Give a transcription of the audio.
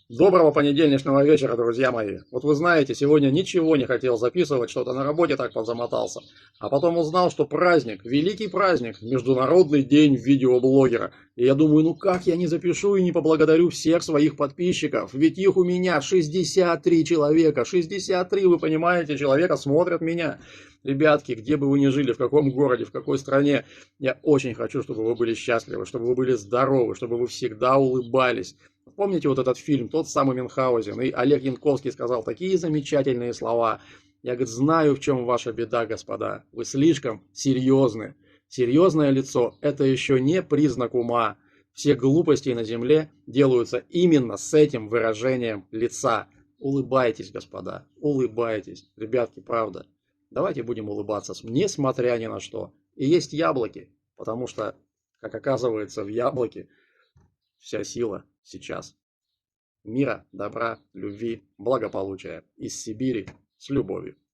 Доброго понедельничного вечера, друзья мои. Вот вы знаете, сегодня ничего не хотел записывать, что-то на работе так подзамотался. А потом узнал, что праздник, великий праздник, Международный день видеоблогера. И я думаю, ну как я не запишу и не поблагодарю всех своих подписчиков? Ведь их у меня 63 человека. 63, вы понимаете, человека смотрят меня. Ребятки, где бы вы ни жили, в каком городе, в какой стране, я очень хочу, чтобы вы были счастливы, чтобы вы были здоровы, чтобы вы всегда улыбались. Помните вот этот фильм, тот самый Мюнхгаузен, и Олег Янковский сказал такие замечательные слова. Я, говорит, знаю, в чем ваша беда, господа. Вы слишком серьезны. Серьезное лицо – это еще не признак ума. Все глупости на земле делаются именно с этим выражением лица. Улыбайтесь, господа, улыбайтесь. Ребятки, правда. Давайте будем улыбаться, несмотря ни на что. И есть яблоки, потому что, как оказывается, в яблоке вся сила сейчас. Мира, добра, любви, благополучия. Из Сибири с любовью.